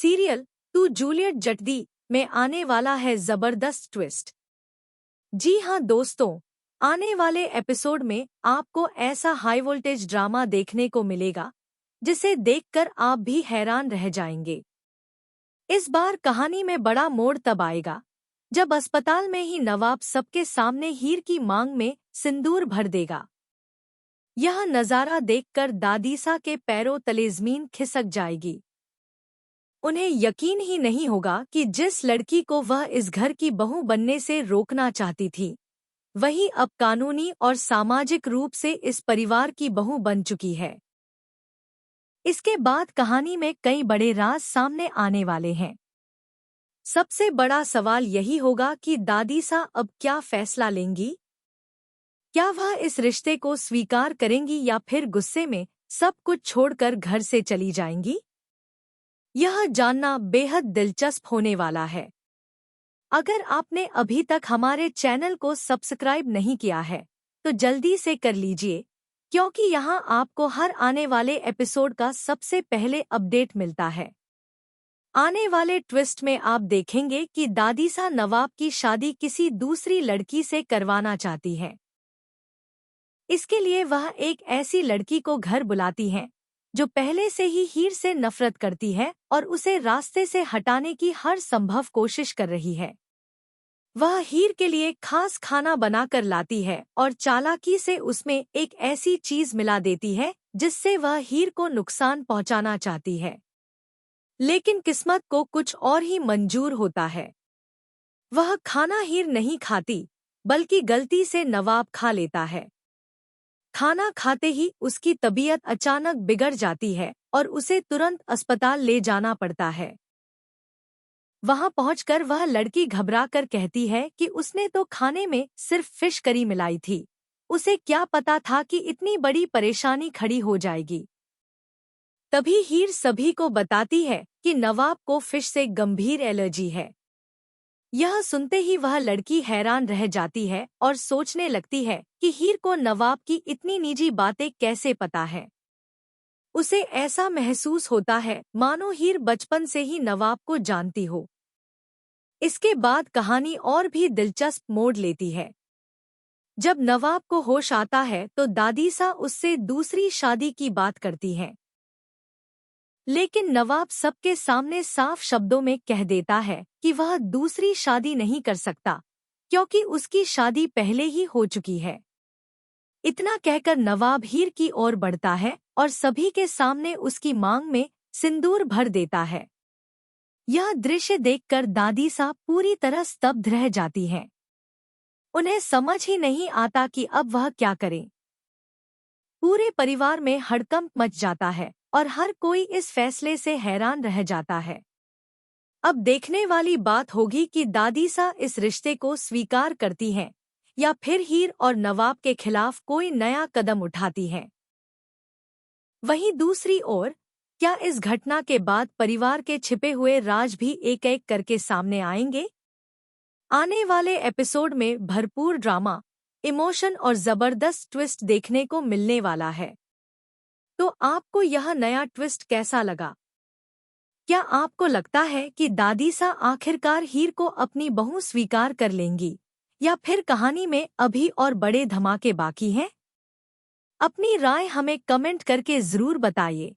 Serial तू Juliet जटदी में आने वाला है जबरदस्त ट्विस्ट। जी हाँ दोस्तों, आने वाले एपिसोड में आपको ऐसा हाई वोल्टेज ड्रामा देखने को मिलेगा जिसे देखकर आप भी हैरान रह जाएंगे। इस बार कहानी में बड़ा मोड़ तब आएगा जब अस्पताल में ही नवाब सबके सामने हीर की मांग में सिंदूर भर देगा। यह नज़ारा देखकर दादीसा के पैरों तले ज़मीन खिसक जाएगी। उन्हें यकीन ही नहीं होगा कि जिस लड़की को वह इस घर की बहू बनने से रोकना चाहती थी, वही अब कानूनी और सामाजिक रूप से इस परिवार की बहू बन चुकी है। इसके बाद कहानी में कई बड़े राज सामने आने वाले हैं। सबसे बड़ा सवाल यही होगा कि दादीसा अब क्या फैसला लेंगी। क्या वह इस रिश्ते को स्वीकार करेंगी या फिर गुस्से में सब कुछ छोड़कर घर से चली जाएंगी? यह जानना बेहद दिलचस्प होने वाला है। अगर आपने अभी तक हमारे चैनल को सब्सक्राइब नहीं किया है तो जल्दी से कर लीजिए, क्योंकि यहाँ आपको हर आने वाले एपिसोड का सबसे पहले अपडेट मिलता है। आने वाले ट्विस्ट में आप देखेंगे कि दादीसा नवाब की शादी किसी दूसरी लड़की से करवाना चाहती है। इसके लिए वह एक ऐसी लड़की को घर बुलाती है जो पहले से ही हीर से नफरत करती है और उसे रास्ते से हटाने की हर संभव कोशिश कर रही है। वह हीर के लिए खास खाना बनाकर लाती है और चालाकी से उसमें एक ऐसी चीज मिला देती है जिससे वह हीर को नुकसान पहुंचाना चाहती है। लेकिन किस्मत को कुछ और ही मंजूर होता है। वह खाना हीर नहीं खाती, बल्कि गलती से नवाब खा लेता है। खाना खाते ही उसकी तबीयत अचानक बिगड़ जाती है और उसे तुरंत अस्पताल ले जाना पड़ता है। वहां पहुंचकर वह लड़की घबराकर कहती है कि उसने तो खाने में सिर्फ फिश करी मिलाई थी। उसे क्या पता था कि इतनी बड़ी परेशानी खड़ी हो जाएगी। तभी हीर सभी को बताती है कि नवाब को फिश से गंभीर एलर्जी है। यह सुनते ही वह लड़की हैरान रह जाती है और सोचने लगती है कि हीर को नवाब की इतनी निजी बातें कैसे पता है। उसे ऐसा महसूस होता है मानो हीर बचपन से ही नवाब को जानती हो। इसके बाद कहानी और भी दिलचस्प मोड़ लेती है। जब नवाब को होश आता है तो दादीसा उससे दूसरी शादी की बात करती है। लेकिन नवाब सबके सामने साफ शब्दों में कह देता है कि वह दूसरी शादी नहीं कर सकता, क्योंकि उसकी शादी पहले ही हो चुकी है। इतना कहकर नवाब हीर की ओर बढ़ता है और सभी के सामने उसकी मांग में सिंदूर भर देता है। यह दृश्य देखकर दादीसा पूरी तरह स्तब्ध रह जाती हैं। उन्हें समझ ही नहीं आता कि अब वह क्या करें। पूरे परिवार में हड़कंप मच जाता है और हर कोई इस फैसले से हैरान रह जाता है। अब देखने वाली बात होगी कि दादीसा इस रिश्ते को स्वीकार करती हैं या फिर हीर और नवाब के खिलाफ कोई नया कदम उठाती हैं। वहीं दूसरी ओर, क्या इस घटना के बाद परिवार के छिपे हुए राज भी एक एक करके सामने आएंगे? आने वाले एपिसोड में भरपूर ड्रामा, इमोशन और जबरदस्त ट्विस्ट देखने को मिलने वाला है। तो आपको यह नया ट्विस्ट कैसा लगा? क्या आपको लगता है कि दादीसा आखिरकार हीर को अपनी बहू स्वीकार कर लेंगी, या फिर कहानी में अभी और बड़े धमाके बाकी हैं? अपनी राय हमें कमेंट करके जरूर बताइए।